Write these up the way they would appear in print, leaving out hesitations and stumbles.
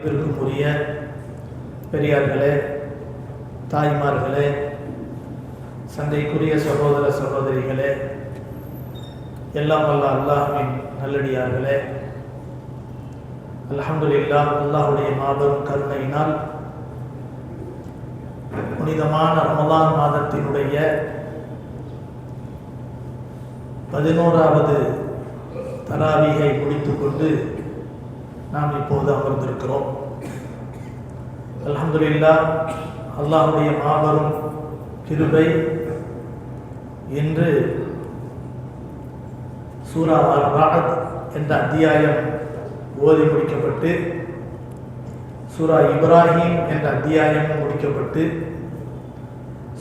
மதிப்பிற்குரிய பெரியார்களே, தாய்மார்களே, சந்தைக்குரிய சகோதர சகோதரிகளே, எல்லாம் வல்ல அல்லாஹ்வின் நல்லடியார்களே, அல்ஹம்துலில்லாஹ், அல்லாஹ்வுடைய மாபெரும் கருணையினால் புனிதமான ரமலான் மாதத்தினுடைய 11வது தராவீகை முடித்துக்கொண்டு நாம் இப்போது அமர்ந்திருக்கிறோம். அல்ஹம்துலில்லாஹ், அல்லாஹ்வுடைய மாபெரும் கிருபை, இன்று சூரா அர்-ரஅத் என்ற அத்தியாயம் ஓதி முடிக்கப்பட்டு, சூரா இப்ராஹிம் என்ற அத்தியாயம் முடிக்கப்பட்டு,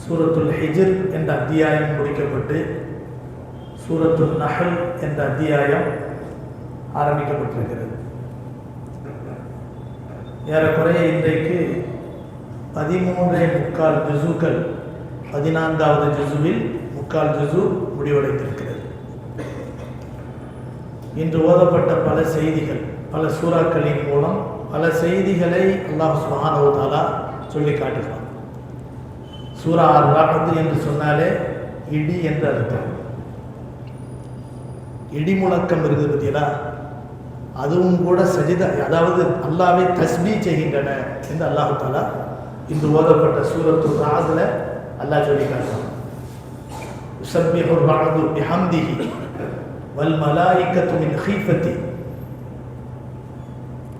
சூரத்துல் ஹிஜ்ர் என்ற அத்தியாயம் முடிக்கப்பட்டு, சூரத்துல் நஹல் என்ற அத்தியாயம் ஆரம்பிக்கப்பட்டிருக்கிறது. ஏறக்குறைய இன்றைக்கு 13.25 ஜுசுக்கள், 14வது ஜுசுவில் 3/4 ஜுசு முடிவடைந்திருக்கிறது. இன்று ஓதப்பட்ட பல செய்திகள், பல சூறாக்களின் மூலம் பல செய்திகளை அல்லாஹ் சுப்ஹானஹு வ தஆலா சொல்லி காட்டுகிறான். சூரா அர்-ரஅத் என்று சொன்னாலே இடி என்று அர்த்தம். இடி முழக்கம் இருக்குது பத்தியலா, அதுவும் கூட சஜிதா, அதாவது அல்லாஹ்வை தஸ்பீஹ் செய்கின்றன என்று அல்லாஹ் தஆலா இன்று ஓதப்பட்ட சூரத்துல் ரஅத்ல அல்லாஹ் சொல்லி காட்டுறான். யுஸப்பிஹு அர்-ரஅது பிஹம்திஹி வல் மலாயிகத்து மின் ஹீஃபத்தி.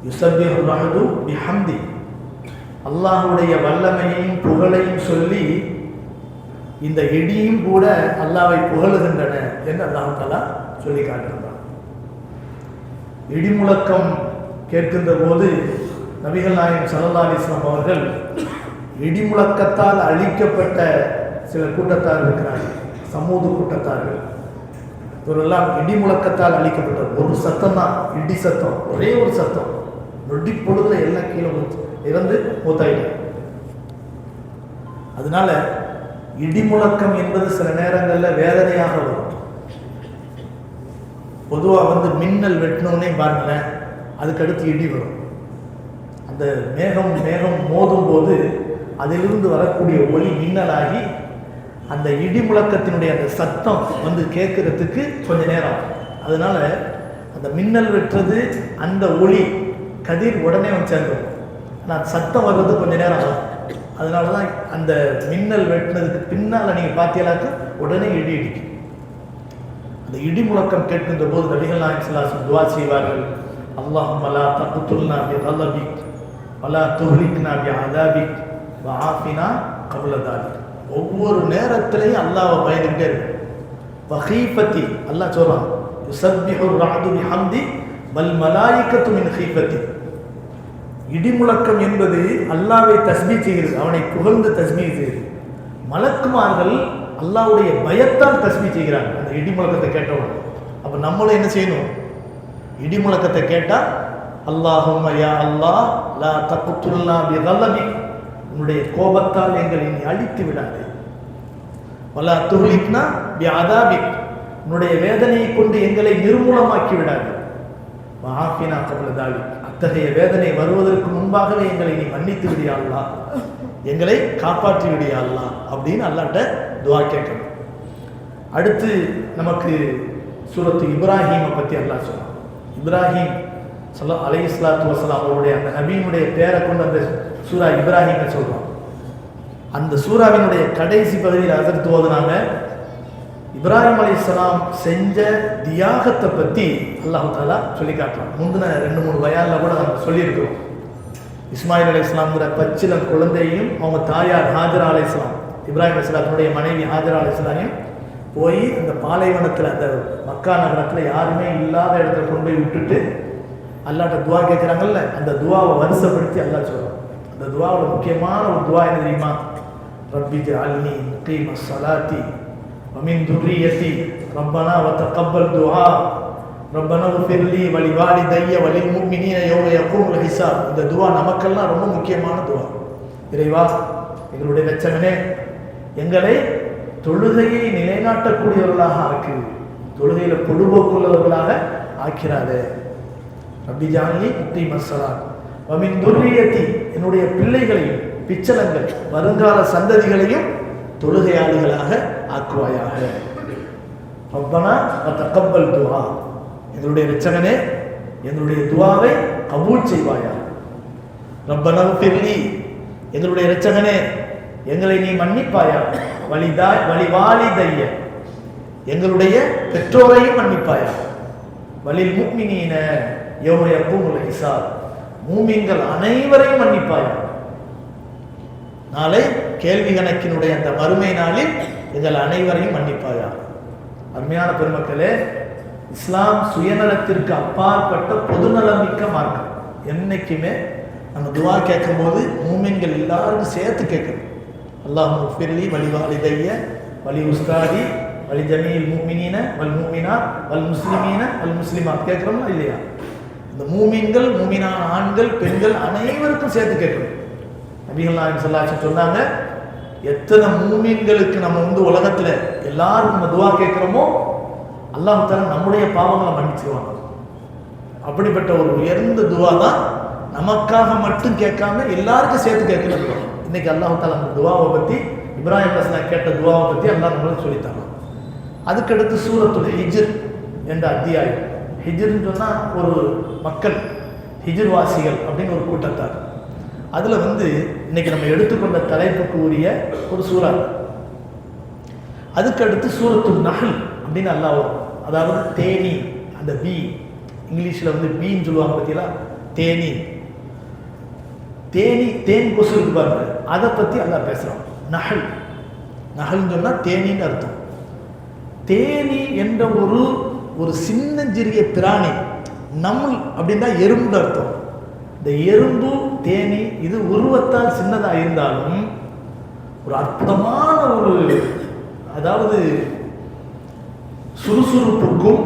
யுஸப்பிஹு அர்-ரஅது பிஹம்தி, அல்லாஹ்வுடைய வல்லமையையும் புகழையும் சொல்லி இந்த இடியும் கூட அல்லாஹ்வை புகழுகின்றன என்று அல்லாஹ் தஆலா சொல்லி காட்டுகிறான். இடி முழக்கம் கேட்கின்ற போது நபிகள் நாயகம் ஸல்லல்லாஹு அலைஹி வஸல்லம் அவர்கள் இடி முழக்கத்தால் அழிக்கப்பட்ட சில கூட்டத்தார் இருக்கிறார்கள், சமூது கூட்டத்தார்கள். இவரெல்லாம் இடி முழக்கத்தால் அழிக்கப்பட்ட ஒரு சத்தம் தான், இடி சத்தம், ஒரே ஒரு சத்தம், நொடி பொழுதுல எல்லாம் கீழே இறந்து மூத்தாயிட்டார். அதனால இடி முழக்கம் என்பது சில நேரங்களில் வேதனையாக வரும். பொதுவாக மின்னல் வெட்டினோன்னே பாருங்களேன், அதுக்கடுத்து இடி வரும். அந்த மேகம் மோதும் போது அதிலிருந்து வரக்கூடிய ஒளி மின்னலாகி அந்த இடி முழக்கத்தினுடைய அந்த சத்தம் கேட்கறதுக்கு கொஞ்ச நேரம். அதனால அந்த மின்னல் வெட்டுறது, அந்த ஒளி கதிர் உடனே சேர்ந்துடும். ஆனால் சத்தம் வர்றது கொஞ்ச நேரம் ஆகும். அதனால தான் அந்த மின்னல் வெட்டினதுக்கு பின்னால் நீங்கள் பார்த்தீங்களாக்க உடனே இடி இடிக்கும். அந்த இடி முழக்கம் கேட்கின்ற போது நபிகள் நாயகம் ஸல்லல்லாஹு அலைஹி வஸல்லம் துஆ செய்வார்கள். அல்லாஹும்ம லா தக்துல்னா பிகலபிக் வலா துஹ்லிக்னா பிஅதாபிக் வஆஃபினா கப்ல தாலிக். ஒவ்வொரு நேரத்திலையும் அல்லாஹ்வை பயந்துகிட்டே இருக்கு. வஹீஃபத்தி, அல்லாஹ் சொல்றான், யுஸப்பிஹு அர்-ரஅது பிஹம்தி வல் மலாயிகத்து மின் ஹீஃபத்தி. இடி முழக்கம் என்பது அல்லாஹ்வை தஸ்பீஹ் செய்கிறது, அவனை புகழ்ந்து தஸ்பீஹ் செய்கிறது. மலக்குமார்கள் அல்லாஹ்வுடைய பயத்தால் தஸ்பீஹ் செய்கிறாங்க அந்த இடி முழக்கத்தை கேட்டவுடன். அப்போ நம்மளும் என்ன செய்யணும்? இடி முழக்கத்தை கேட்டால் அல்லாஹும்ம யா அல்லாஹ் லா தக்துல்னா பிகலபிக், உன்னுடைய கோபத்தால் எங்களை நீ அழித்து விடாதே. வலா துஹ்லிக்னா பிஅதாபிக், உன்னுடைய வேதனையை கொண்டு எங்களை நிர்மூலமாக்கி விடாதே. வஆஃபினா கப்ல தாலிக், அத்தகைய வேதனை வருவதற்கு முன்பாகவே எங்களை நீ மன்னித்து விடியா அல்லாஹ், எங்களை காப்பாற்றி விடியா அல்லாஹ் அப்படின்னு அல்லாஹ்ட்ட துஆ கேட்கணும். அடுத்து நமக்கு சூரத்து இப்ராஹீமை பற்றி அல்லாஹ் சொல்றான். இப்ராஹிம் அலைஹிஸ்ஸலாத்து வஸலாம் அவருடைய அந்த நபியினுடைய பேரை கொண்டு அந்த சூரா இப்ராஹீமை சொல்றான். அந்த சூராவினுடைய கடைசி பகுதியில் ஹஸரத் ஓதுனாங்க, இப்ராஹிம் அலைஹிஸ்ஸலாம் செஞ்ச தியாகத்தை பற்றி அல்லாஹ் தஆலா சொல்லி காட்டுறான். முந்தின 2-3 பயான்ல கூட நம்ம சொல்லியிருக்கிறோம். இஸ்மாயில் அலைஹிஸ்ஸலாம்ங்கிற பச்சிலம் குழந்தையும் அவங்க தாயார் ஹாஜரா அலைஹிஸ்ஸலாம், இப்ராஹிம் அலைஹிஸ்ஸலாத்துடைய மனைவி ஹாஜரா அலைஹிஸ்ஸலாமையும் போய் அந்த பாலைவனத்தில், அந்த மக்கா நகரத்தில் யாருமே இல்லாத இடத்துல கொண்டு போய் விட்டுட்டு அல்லாஹ்ட்ட துவா கேட்குறாங்கல்ல, அந்த துவாவை வரிசைப்படுத்தி அல்லாஹ் சொல்கிறான். அந்த துவாவில் முக்கியமான ஒரு துவா என்ன தெரியுமா? ரப்பி ஜஅல்னி முகீம ஸலாத்தி வ மின் துர்ரியத்தி ரப்பனா வ தகப்பல் துஆ ரப்பனா ஃபிர்லி வ லிவாலிதைய வ லில் முஃமினீன யௌம யகூமுல் ஹிசாப். இந்த துவா நமக்கெல்லாம் ரொம்ப முக்கியமான துவா. இறைவா, எங்களுடைய வெச்சவனே, எங்களை தொழுகையை நிலைநாட்டக்கூடியவர்களாக ஆக்கு, தொழுகையில் பொடுபோக்குள்ளவர்களாக ஆக்கிறாதே. ரப்பி ஜஅல்னி முகீம ஸலாத் வமின் துர்ரியத்தி, என்னுடைய பிள்ளைகளையும் பிச்சலங்கள் வருங்கால சந்ததிகளையும் தொழுகையாளிகளாக ஆக்குவாயாக. ரப்பனா வதக்கப்பல் துஆ, எங்களுடைய இரட்சகனே எங்களுடைய துஆவை கபூல் செய்வாயா. ரப்பனா ஃபிர்லி, எங்களுடைய இரட்சகனே எங்களை நீ மன்னிப்பாயா. வலிவாலிதைய, எங்களுடைய பெற்றோரையும் மன்னிப்பாயா. வலில் முஃமினீன யௌம யகூமுல் ஹிசாப், மூமின்கள் அனைவரையும் மன்னிப்பாயா. நாளை கேள்வி கணக்கினுடைய அந்த மறுமை நாளில் எங்கள் அனைவரையும் மன்னிப்பாயா. அருமையான பெருமக்களே, இஸ்லாம் சுயநலத்திற்கு அப்பாற்பட்ட பொதுநலமிக்க மார்க்கம். என்னைக்குமே நம்ம துவா கேட்கும் போது மூமின்கள் எல்லாருக்கும் சேர்த்து கேட்கணும். அல்லாஹும்ம ஃபிர்லி வலிவாலிதைய வலி உஸ்தாதி வலி ஜமீல் முஃமினீன வல் முஃமினாத் வல் முஸ்லிமீன வல் முஸ்லிமாத் கேட்குறோம்னா இல்லையா? இந்த மூமின்கள் மூமினான ஆண்கள் பெண்கள் அனைவருக்கும் சேர்த்து கேட்கணும். நபிகள் நாயகம் ஸல்லல்லாஹு அலைஹி வஸல்லம் சொன்னாங்க, எத்தனை மூமின்களுக்கு நம்ம உலகத்துல எல்லாரும் நம்ம துவா கேட்கிறோமோ அல்லாஹ் தஆலா நம்முடைய பாவங்களை மன்னிச்சிருவாங்க. அப்படிப்பட்ட ஒரு உயர்ந்த துவா தான் நமக்காக மட்டும் கேட்காம எல்லாருக்கும் சேர்த்து கேட்கணும். இன்னைக்கு அல்லாஹ் தஆலா அந்த துவாவை பத்தி, இப்ராஹிம் அலைஹிஸ்ஸலாம் கேட்ட துவாவை பத்தி அல்லாஹ் நம்மளுக்கு சொல்லித்தாங்க. அதுக்கடுத்து சூரத்துல் ஹிஜ்ர் என்ற அத்தியாயம். ஹிஜ்ர்னு சொன்னா ஒரு மக்கள், ஹிஜ்ர் வாசிகள் அப்படின்னு ஒரு கூட்டத்தார். அதுல இன்னைக்கு நம்ம எடுத்துக்கொண்ட தலைப்புக்கு உரிய ஒரு சூறா. அதுக்கடுத்து சூரத்துல் நஹ்ல் அப்படின்னு அல்லாஹ் வரும். அதாவது தேனி, அந்த பீ, இங்கிலீஷ்ல பீன்னு சொல்லுவாங்க பார்த்தீங்களா, தேனி. தேனி தேன் கொசு இருக்கு பாருங்க, அதை பத்தி அல்லாஹ் பேசுறான். நஹல், நஹல்னு சொன்னா தேனின்னு அர்த்தம். தேனி என்ற ஒரு சின்னஞ்சிறிய பிராணி, நமுல் அப்படின்னா எறும்புன்னு அர்த்தம். இந்த எறும்பு தேனி இது உருவத்தால் சின்னதாக இருந்தாலும் ஒரு அற்புதமான அதாவது சுறுசுறுப்புக்கும்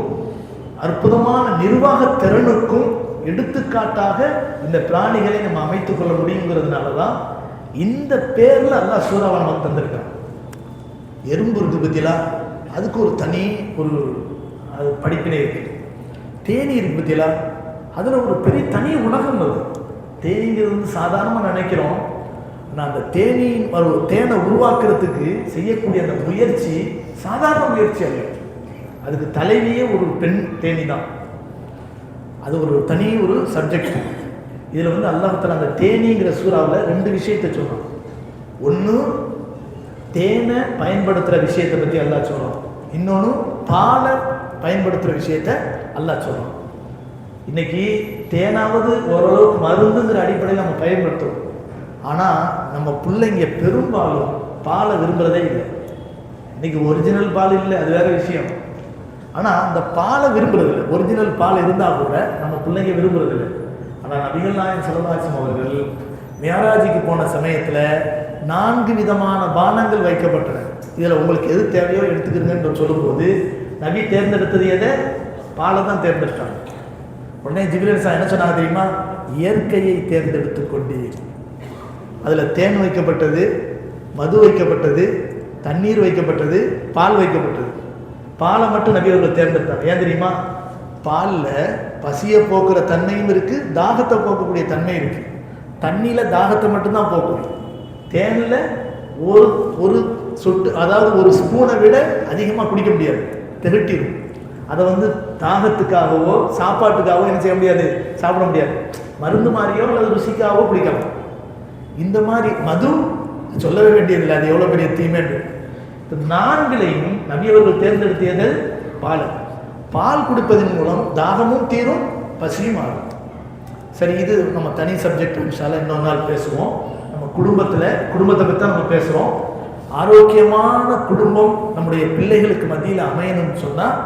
அற்புதமான நிர்வாக திறனுக்கும் எடுத்துக்காட்டாக இந்த பிராணிகளை நம்ம அமைத்துக் கொள்ள முடியுங்கிறதுனால தான் இந்த பேர்ல அல்லாஹ் சூறாவை நமக்கு தந்திருக்கான். எறும்பு இருக்கு பத்தியா, அதுக்கு ஒரு தனி படிப்பினை இருக்கு. தேனி இருக்கு பத்தியா, அதுல ஒரு பெரிய தனி உலகம் வருது. தேனிங்கிறது சாதாரணமாக நினைக்கிறோம். ஆனால் அந்த தேனை உருவாக்குறதுக்கு செய்யக்கூடிய அந்த முயற்சி சாதாரண முயற்சி அல்ல. அதுக்கு தலைவியே ஒரு பெண் தேனி தான். அது ஒரு தனி சப்ஜெக்ட். இதில் அல்லாஹ் தஆலா அந்த தேனிங்கிற சூறாவில் 2 விஷயத்தை சொல்றான். ஒன்று தேனை பயன்படுத்துகிற விஷயத்தை பற்றி அல்லாஹ் சொல்றான். இன்னொன்று பாலை பயன்படுத்துகிற விஷயத்தை அல்லாஹ் சொல்றான். இன்னைக்கு தேனாவது ஓரளவுக்கு மருந்துங்கிற அடிப்படையில் நம்ம பயன்படுத்துவோம். ஆனால் நம்ம பிள்ளைங்க பெரும்பாலும் பாலை விரும்புகிறதே இல்லை. இன்னைக்கு ஒரிஜினல் பால் இல்லை, அது வேற விஷயம். ஆனால் அந்த பாலை விரும்புறதில்லை. ஒரிஜினல் பால் இருந்தால் கூட நம்ம பிள்ளைங்க விரும்புறதில்லை. ஆனால் நபிகள் நாயகம் ஸல்லல்லாஹு அலைஹி வஸல்லம் அவர்கள் மியராஜுக்கு போன சமயத்தில் 4 விதமான பானங்கள் வைக்கப்பட்டன. இதில் உங்களுக்கு எது தேவையோ எடுத்துக்கிறீங்கன்னு சொல்லும்போது நபி தேர்ந்தெடுத்தது எதை? பாலை தான் தேர்ந்தெடுத்தாங்க. உடனே ஜிப்ரீல் என்ன சொன்னாங்க தெரியுமா? இயற்கையை தேர்ந்தெடுத்து கொண்டீர். அதில் தேன் வைக்கப்பட்டது, மது வைக்கப்பட்டது, தண்ணீர் வைக்கப்பட்டது, பால் வைக்கப்பட்டது. பாலை மட்டும் நபி அவர்கள் தேர்ந்தெடுத்தாங்க. ஏன் தெரியுமா? பாலில் பசியை போக்குற தன்மையும் இருக்கு, தாகத்தை போக்கக்கூடிய தன்மை இருக்கு. தண்ணியில் தாகத்தை மட்டும்தான் போக்கும். தேனில் ஒரு சொட்டு, அதாவது ஒரு ஸ்பூனை விட அதிகமாக குடிக்க முடியாது, திரட்டிடும். அதை தாகத்துக்காகவோ சாப்பாட்டுக்காகவோ என்ன செய்ய முடியாது, சாப்பிட முடியாது. மருந்து மாதிரியோ அல்லது ருசிக்காகவோ குடிக்கலாம். இந்த மாதிரி மது சொல்லவே வேண்டியதில்லை, அது எவ்வளோ பெரிய தீமைன்னு. 4 நபி அவர்கள் தேர்ந்தெடுத்தது பால். பால் குடிப்பதன் மூலம் தாகமும் தீரும், பசியும் ஆகும். சரி, இது நம்ம தனி சப்ஜெக்ட். இன்ஷால்லா இன்னொரு நாள் பேசுவோம். நம்ம குடும்பத்தை பற்றி தான் நம்ம பேசுகிறோம். ஆரோக்கியமான குடும்பம் நம்முடைய பிள்ளைகளுக்கு மத்தியில் அமையணும்னு சொன்னால்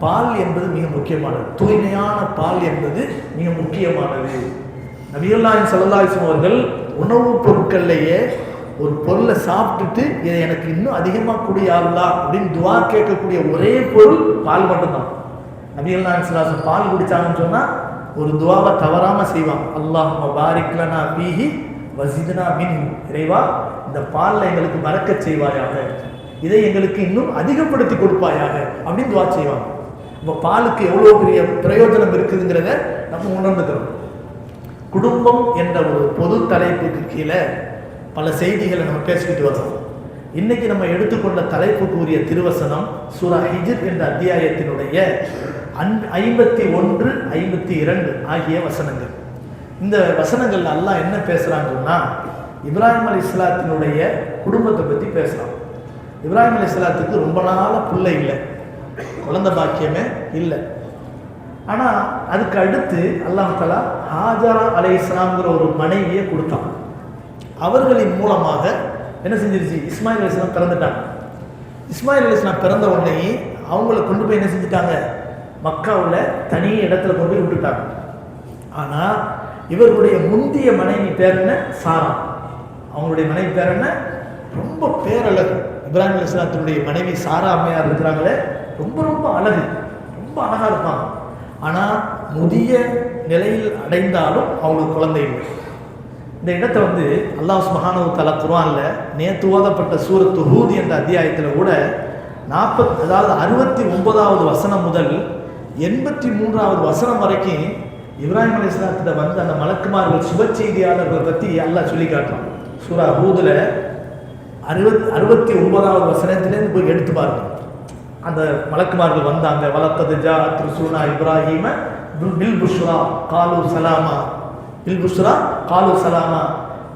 பால் என்பது மிக முக்கியமானது. தூய்மையான பால் என்பது மிக முக்கியமானது. நபிகள் நாயகம் ஸல்லல்லாஹு அலைஹி வஸல்லம் அவர்கள் உணவுப் பொருட்கள்லேயே ஒரு பொருளை சாப்பிட்டுட்டு இதை எனக்கு இன்னும் அதிகமாக குடி யா அல்லாஹ் அப்படின்னு துவா கேட்கக்கூடிய ஒரே பொருள் பால் மட்டும்தான். நபிகள் நாயகம் ஸல்லல்லாஹு அலைஹி வஸல்லம் பால் குடித்தாங்கன்னு சொன்னால் ஒரு துவாவை தவறாமல் செய்வாங்க. அல்லாஹும்ம பாரிக் லனா ஃபீஹி வஸித்னா மின்ஹு, இறைவா இந்த பாலில் எங்களுக்கு பரக்கத் செய்வாயாக, இதை எங்களுக்கு இன்னும் அதிகப்படுத்தி கொடுப்பாயாக அப்படின்னு துவா செய்வாங்க. இப்போ பாலுக்கு எவ்வளோ பெரிய பிரயோஜனம் இருக்குதுங்கிறத நம்ம உணர்ந்துக்கிறோம். குடும்பம் என்ற ஒரு பொது தலைப்புக்கு கீழே பல செய்திகளை நம்ம பேசிக்கிட்டு வரோம். இன்னைக்கு நம்ம எடுத்துக்கொண்ட தலைப்புக்கு உரிய திருவசனம் சூரா ஹிஜ்ர் என்ற அத்தியாயத்தினுடைய 51, 52 ஆகிய வசனங்கள். இந்த வசனங்கள் அல்லாஹ் என்ன பேசுறாங்கன்னா, இப்ராஹிம் அலைஹிஸ்ஸலாத்தினுடைய குடும்பத்தை பற்றி பேசுகிறான். இப்ராஹிம் அலைஹிஸ்ஸலாத்துக்கு ரொம்ப நாள பிள்ளை இல்லை, குழந்தை பாக்கியமே இல்லை. ஆனால் அதுக்கு அடுத்து அல்லாஹ் தஆலா ஹாஜரா அலைஹிஸ்ஸலாம்ங்கிற ஒரு மனைவியை கொடுத்தான். அவர்களின் மூலமாக என்ன செஞ்சிருச்சு, இஸ்மாயில் அலைஹிஸ்ஸலாம் பிறந்துட்டாங்க. இஸ்மாயில் அலைஹிஸ்ஸலாம் பிறந்த உடனே அவங்கள கொண்டு போய் என்ன செஞ்சுட்டாங்க, மக்காவில் தனி இடத்துல கொண்டு போய் விட்டுட்டாங்க. ஆனால் இவர்களுடைய முந்திய மனைவி பேர் என்ன, சாரா. அவங்களுடைய மனைவி பேர் என்ன, ரொம்ப பேரழகு. இப்ராஹிம் அலைஹிஸ்ஸலாத்தினுடைய மனைவி சாரா அம்மையார் இருக்கிறாங்களே, ரொம்ப ரொம்ப அழகு, ரொம்ப அழகாக இருப்பாங்க. ஆனால் முதிய நிலையில் அடைந்தாலும் அவங்களுக்கு குழந்தை இல்லை. இந்த இடத்தை அல்லாஹ் சுப்ஹானஹு வ தஆலா குர்ஆனில் நேற்று ஓதப்பட்ட சூரத்து ஹூத் என்ற அத்தியாயத்தில் கூட 69வது வசனம் முதல் 83வது வசனம் வரைக்கும் இப்ராஹிம் அலைஹிஸ்ஸலாத்திட்ட அந்த மலக்குமார்கள் சுப செய்தியாளர்களை பற்றி அல்லாஹ் சொல்லி காட்டுறான். சூரா ஹூதில் 69வது வசனத்திலேருந்து போய் எடுத்து பாருங்க. அந்த மலக்குமார்கள் வந்தாங்க. வலக்கது ஜாஅத் ரசூலுனா இப்ராஹீம பில் புஷ்ரா காலு சலாமா, பில் புஷ்ரா காலு சலாமா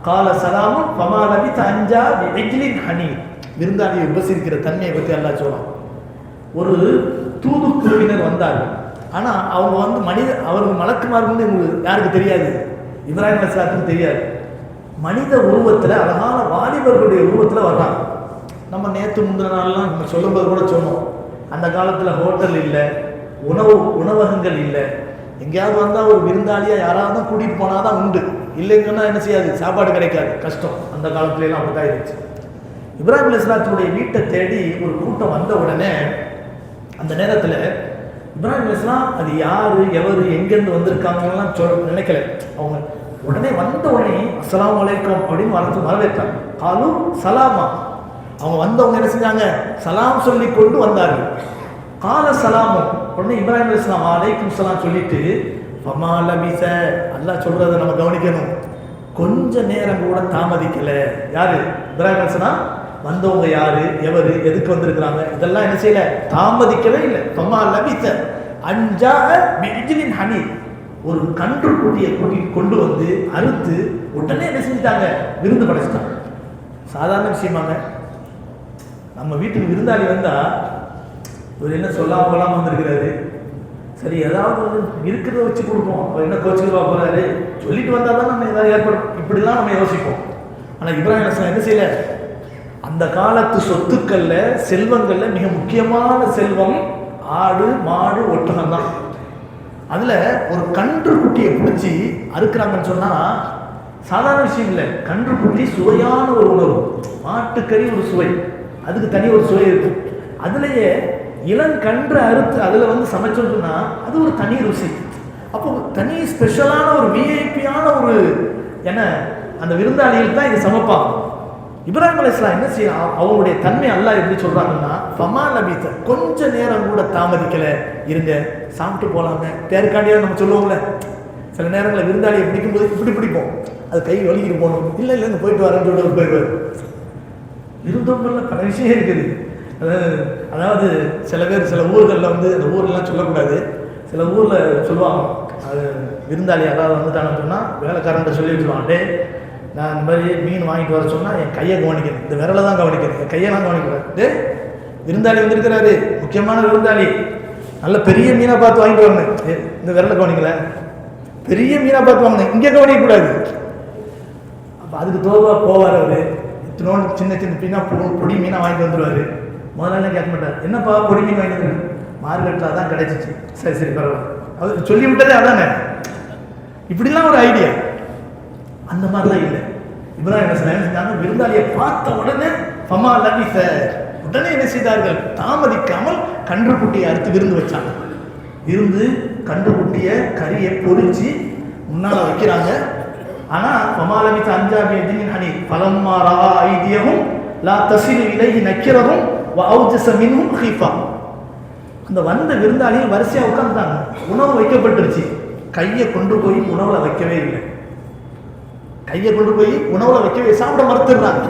கால சலாமு ஃபமா லபித அன்ஜா பிஇஜ்லின் ஹனீத். விருந்தாளியை உபசரிக்கிற தன்மையை பற்றி அல்லாஹ் சொல்றான். ஒரு தூது குழுவினர் வந்தார்கள். ஆனால் அவங்க அவர்கள் மலக்குமார்கள் உங்களுக்கு யாருக்கு தெரியாது, இப்ராஹிம் அலைஹிஸ்ஸலாத்துக்கு தெரியாது. மனித உருவத்தில், அழகான வாலிபர்களுடைய உருவத்தில் வர்றாங்க. நம்ம நேற்று முந்தின நாள்லாம் நம்ம சொல்லும்போது கூட சொன்னோம், அந்த காலத்தில் ஹோட்டல் இல்லை, உணவகங்கள் இல்லை. எங்கேயாவது வந்தால் ஒரு விருந்தாளியாக யாராவது கூட்டிகிட்டு போனால் தான் உண்டு, இல்லைங்கன்னா என்ன செய்யாது, சாப்பாடு கிடைக்காது, கஷ்டம். அந்த காலத்துலலாம் அப்படி தான் இருந்துச்சு. இப்ராஹிம் அலைஹிஸ்ஸலாத்துடைய வீட்டை தேடி ஒரு கூட்டம் வந்த உடனே அந்த நேரத்தில் இப்ராஹிம் அலைஹிஸ்ஸலாம் அது யார், எவர், எங்கேருந்து வந்திருக்காங்கலாம் நினைக்கல. அவங்க உடனே வந்த உடனே அஸ்ஸலாமு அலைக்கும் அப்படின்னு வரவேற்றாங்க. காலு சலாமா. அவங்க வந்தவங்க என்ன செஞ்சாங்க, சலாம் சொல்லி கொண்டு வந்தார்கள். கால சலாமும். உடனே இப்ராஹிம் அலைஹிஸ்ஸலாம் அலைக்கும் சலாம் சொல்லிட்டு ஃபமா லபிஸ, அல்லாஹ் சொல்றதை நம்ம கவனிக்கணும், கொஞ்ச நேரம் கூட தாமதிக்கல. யாரு, இப்ராஹிம் அலைஹிஸ்ஸலாம் வந்தவங்க யாரு, எவரு, எதுக்கு வந்திருக்கிறாங்க, இதெல்லாம் என்ன செய்யல, தாமதிக்கவே இல்லை. ஃபமா லபிஸ அன்ஜா பிஇஜ்லின் ஹனீத். ஒரு கன்று குட்டியை கொண்டு வந்து அறுத்து உடனே என்ன செஞ்சுட்டாங்க, விருந்து படைச்சிட்டாங்க. சாதாரண விஷயமாங்க. நம்ம வீட்டுக்கு விருந்தாளி வந்தா ஒரு என்ன சொல்லாம வந்திருக்கிறாரு, சரி ஏதாவது இருக்கிறத வச்சு கொடுப்போம், அவர் என்ன கோச்சுக்கிறவா போறாரு, சொல்லிட்டு வந்தா தான் நம்ம ஏதாவது ஏற்படும், இப்படிலாம் நம்ம யோசிப்போம். ஆனால் இப்ராஹிம் அலைஹிஸ்ஸலாம் என்ன செய்யல, அந்த காலத்து சொத்துக்கள்ல, செல்வங்கள்ல மிக முக்கியமான செல்வம் ஆடு, மாடு, ஒட்டகம் தான். அதுல ஒரு கன்று குட்டியை பிடிச்சி அறுக்கிறாங்கன்னு சொன்னா சாதாரண விஷயம் இல்லை. கன்று குட்டி சுவையான ஒரு உணவு, மாட்டுக்கறி ஒரு சுவை, அதுக்கு தனி ஒரு சுவை இருக்கும். அதுலேயே இளங்கன்று அறுத்து அதில் சமைச்சோன்னு சொன்னா அது ஒரு தனி ருசி. அப்போ தனி ஸ்பெஷலான ஒரு விஐபியான ஒரு என்ன, அந்த விருந்தாளிகள் தான் இது சமைப்பாங்க. இப்ராஹிம் அலைஹிஸ்ஸலாம் என்ன செய்யலாம், அவங்களுடைய தன்மை அல்லாஹ் எப்படி சொல்றாங்கன்னா, ஃபமா லபிஸ, கொஞ்ச நேரம் கூட தாமதிக்கல, இருங்க சாப்பிட்டு போலாங்க, பேருக்காண்டியாக நம்ம சொல்லுவோம்ல. சில நேரங்களில் விருந்தாளியை பிடிக்கும்போது இப்படி பிடிப்போம், அது கை வலிக்கிட்டு போகணும், இல்லை இல்லைன்னு போயிட்டு வரேன்னு சொல்லிட்டு போயிடுவார். விருந்தோம்பல்ல பல விஷயம் இருக்குது. அதாவது சில பேர் சில ஊர்களில் அந்த ஊர்லாம் சொல்லக்கூடாது, சில ஊரில் சொல்லுவாங்க, அது விருந்தாளி யாராவது வந்துட்டாங்கன்னு சொன்னால் வேலைக்காரன்ட்ட சொல்லி வச்சுருவான், டே நான் இந்த மாதிரி மீன் வாங்கிட்டு வர சொன்னால் என் கையை கவனிக்கிறேன், இந்த விரலை தான் கவனிக்கிறேன், என் கையெல்லாம் கவனிக்கிறேன். டே விருந்தாளி வந்திருக்கிறாரு, முக்கியமான விருந்தாளி, நல்ல பெரிய மீனாக பார்த்து வாங்கிட்டு வரணும், இந்த விரலை கவனிக்கல, பெரிய மீனாக பார்த்து வாங்கினேன், இங்கே கவனிக்கக்கூடாது. அப்போ அதுக்கு தோவாக போவார் அவர். இத்தனோடு சின்ன சின்ன மீனா பொடி மீனாக வாங்கிட்டு வந்துடுவார். முதல்ல கேட்க மாட்டார், என்னப்பா பொடி மீன் வாங்கிட்டு வந்து, மார்க்கெட்டில் தான் கிடைச்சிச்சு, சரி சரி பரவாயில்ல, அவர் சொல்லி விட்டதே அதானே. இப்படிலாம் ஒரு ஐடியா. அந்த மாதிரிலாம் இல்லை. இப்ராஹிம் அலைஹிஸ்ஸலாம் விருந்தாளியை பார்த்த உடனே ஃபமா லபிஸ, உடனே என்ன செய்தார்கள், தாமதிக்காமல் கன்றுக்குட்டியை அறுத்து விருந்து வச்சாங்க. விருந்து கன்றுக்குட்டியை கறியை பொரிச்சு முன்னால் வைக்கிறாங்க. ஆனால் ஃபமா லபிஸ அன்ஜா பிஇஜ்லின் ஹனீத் ஃபலம்மா ரஆ ஐதியஹும் லா தஸிலு இலைஹி நக்கிரஹும் வ அவ்ஜஸ மின்ஹும் ஹீஃபா. அந்த வந்த விருந்தாளிகள் வரிசையாக உட்காந்துட்டாங்க, உணவு வைக்கப்பட்டுருச்சு, கையை கொண்டு போய் உணவில் வைக்கவே இல்லை. கையை கொண்டு போய் உணவுல வைக்கவே சாப்பிட மறுத்துடுறாங்க.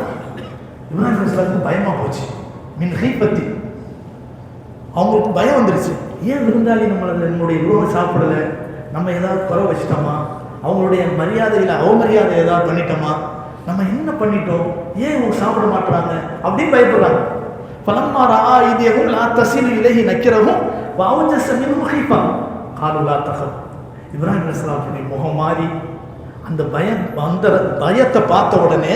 இப்ராஹிம் அலைஹிஸ்ஸலாமுக்கு பயமா போச்சு. மின் ஹீபத்தி, அவங்களுக்கு பயம் வந்துருச்சு. ஏன் விருந்தாளி நம்மளுடைய உணவை சாப்பிடல, நம்ம ஏதாவது குறை வச்சிட்டோமா, அவங்களுடைய மரியாதையில் அவமரியாதை ஏதாவது பண்ணிட்டோமா, நம்ம என்ன பண்ணிட்டோம், ஏன் இவங்க சாப்பிட மாட்டுறாங்க அப்படின்னு பயப்படுறாங்க. பலம்மா ரஆ ஐதியஹும் லா தஸிலு இலைஹி நக்கிரஹும் வஅவஜஸ மின்ஹும் ஹீஃபா காலு லா தஹப். இப்ராஹிம் அலைஹிஸ்ஸலாமுடைய முகம் மாறி அந்த பயத்தை பார்த்த உடனே